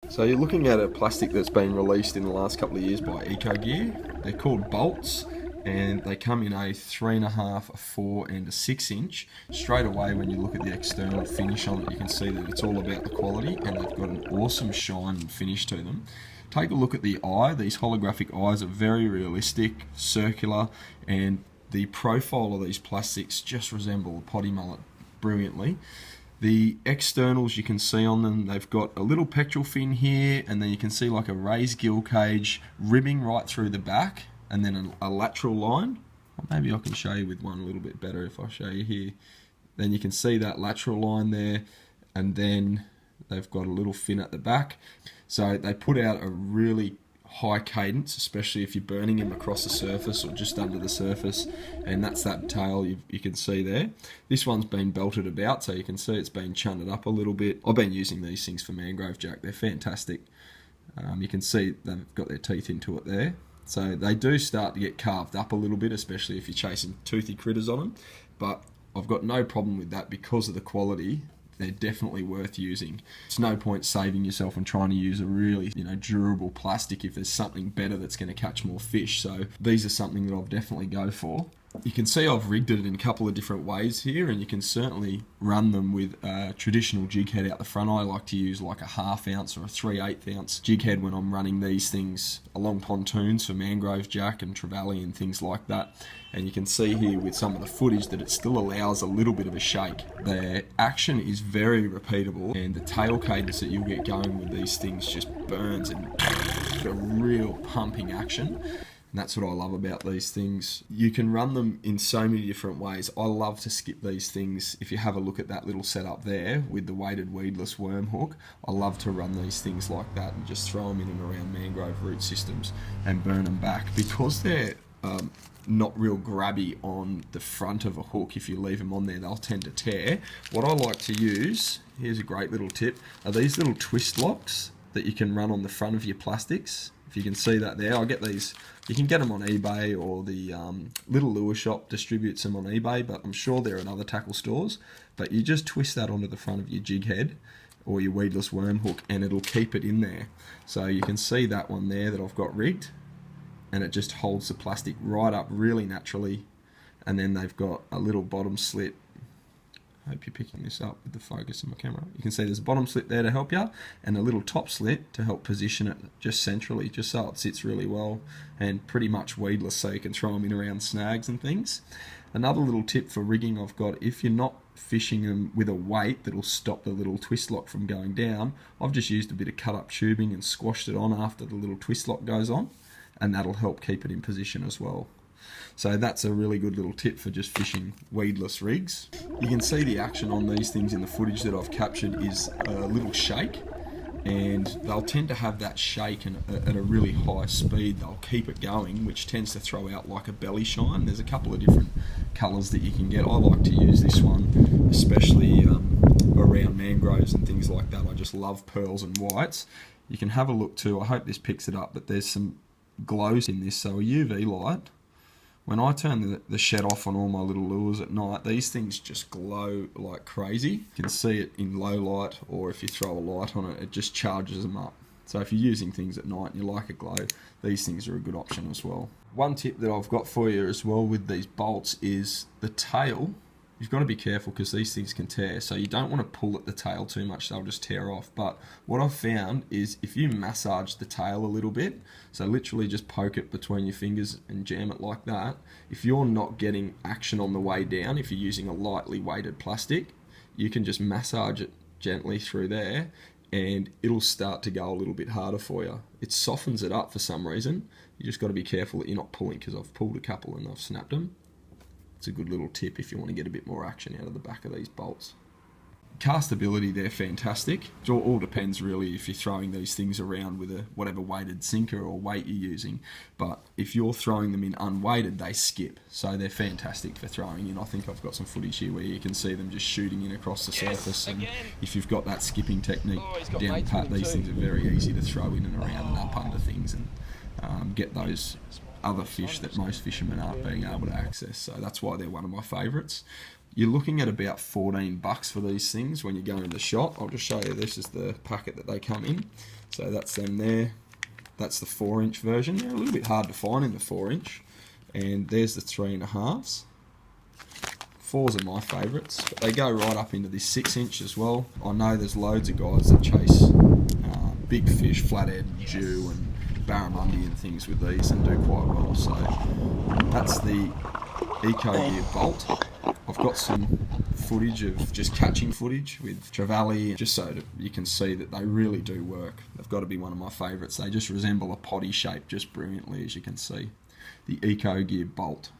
So you're looking at a plastic that's been released in the last couple of years by Ecogear. They're called Balts, and they come in a 3.5, a 4 and a 6 inch. Straight away when you look at the external finish on it, you can see that it's all about the quality, and they've got an awesome shine and finish to them. Take a look at the eye. These holographic eyes are very realistic, circular, and the profile of these plastics just resemble a potty mullet brilliantly. The externals you can see on them, they've got a little pectoral fin here, and then you can see like a raised gill cage ribbing right through the back, and then a lateral line. Or maybe I can show you with one a little bit better if I show you here. Then you can see that lateral line there, and then they've got a little fin at the back. So they put out a really high cadence, especially if you're burning them across the surface or just under the surface, and that's that tail you can see there. This one's been belted about, so you can see it's been chunted up a little bit. I've been using these things for mangrove jack. They're fantastic. You can see they've got their teeth into it there. So they do start to get carved up a little bit, especially if you're chasing toothy critters on them, but I've got no problem with that because of the quality. They're definitely worth using. It's no point saving yourself and trying to use a really, durable plastic if there's something better that's going to catch more fish. So these are something that I'll definitely go for. You can see I've rigged it in a couple of different ways here, and you can certainly run them with a traditional jig head out the front. I like to use like a 1/2 ounce or a 3/8 ounce jig head when I'm running these things along pontoons for mangrove jack and trevally and things like that. And you can see here with some of the footage that it still allows a little bit of a shake. The action is very repeatable, and the tail cadence that you'll get going with these things just burns and a real pumping action. And that's what I love about these things. You can run them in so many different ways. I love to skip these things. If you have a look at that little setup there with the weighted weedless worm hook, I love to run these things like that and just throw them in and around mangrove root systems and burn them back. Because they're not real grabby on the front of a hook, if you leave them on there, they'll tend to tear. What I like to use, here's a great little tip, are these little twist locks that you can run on the front of your plastics. If you can see that there, I get these, you can get them on eBay, or the Little Lure Shop distributes them on eBay, but I'm sure they're at other tackle stores. But you just twist that onto the front of your jig head or your weedless worm hook, and it'll keep it in there. So you can see that one there that I've got rigged, and it just holds the plastic right up really naturally. And then they've got a little bottom slit. I hope you're picking this up with the focus of my camera. You can see there's a bottom slit there to help you, and a little top slit to help position it just centrally, just so it sits really well, and pretty much weedless, so you can throw them in around snags and things. Another little tip for rigging I've got, if you're not fishing them with a weight that'll stop the little twist lock from going down, I've just used a bit of cut up tubing and squashed it on after the little twist lock goes on, and that'll help keep it in position as well. So that's a really good little tip for just fishing weedless rigs. You can see the action on these things in the footage that I've captured is a little shake, and they'll tend to have that shake, and at a really high speed they'll keep it going, which tends to throw out like a belly shine. There's a couple of different colours that you can get. I like to use this one, especially around mangroves and things like that. I just love pearls and whites. You can have a look too, I hope this picks it up, but there's some glows in this. So a UV light, when I turn the shed off on all my little lures at night, these things just glow like crazy. You can see it in low light, or if you throw a light on it, it just charges them up. So if you're using things at night and you like a glow, these things are a good option as well. One tip that I've got for you as well with these bolts is the tail. You've got to be careful because these things can tear, so you don't want to pull at the tail too much, they'll just tear off. But what I've found is if you massage the tail a little bit, so literally just poke it between your fingers and jam it like that, if you're not getting action on the way down, if you're using a lightly weighted plastic, you can just massage it gently through there and it'll start to go a little bit harder for you. It softens it up for some reason. You just got to be careful that you're not pulling, because I've pulled a couple and I've snapped them. It's a good little tip if you want to get a bit more action out of the back of these bolts. Castability, they're fantastic. It all depends really if you're throwing these things around with a whatever weighted sinker or weight you're using. But if you're throwing them in unweighted, they skip. So they're fantastic for throwing in. I think I've got some footage here where you can see them just shooting in across the surface. And if you've got that skipping technique down pat, these things are very easy to throw in and around and up under things and get those other fish that most fishermen aren't being able to access. So that's why they're one of my favourites. You're looking at about $14 for these things when you go in the shop. I'll just show you, this is the packet that they come in. So that's them there. That's the 4-inch version. They're a little bit hard to find in the 4-inch. And there's the 3.5s. 4s are my favourites, but they go right up into this 6-inch as well. I know there's loads of guys that chase big fish, flathead, jew and barramundi and things with these and do quite well. So that's the Ecogear Balt. I've got some footage of just catching footage with trevally, just so that you can see that they really do work. They've got to be one of my favourites. They just resemble a potty shape just brilliantly, as you can see. The Ecogear Balt.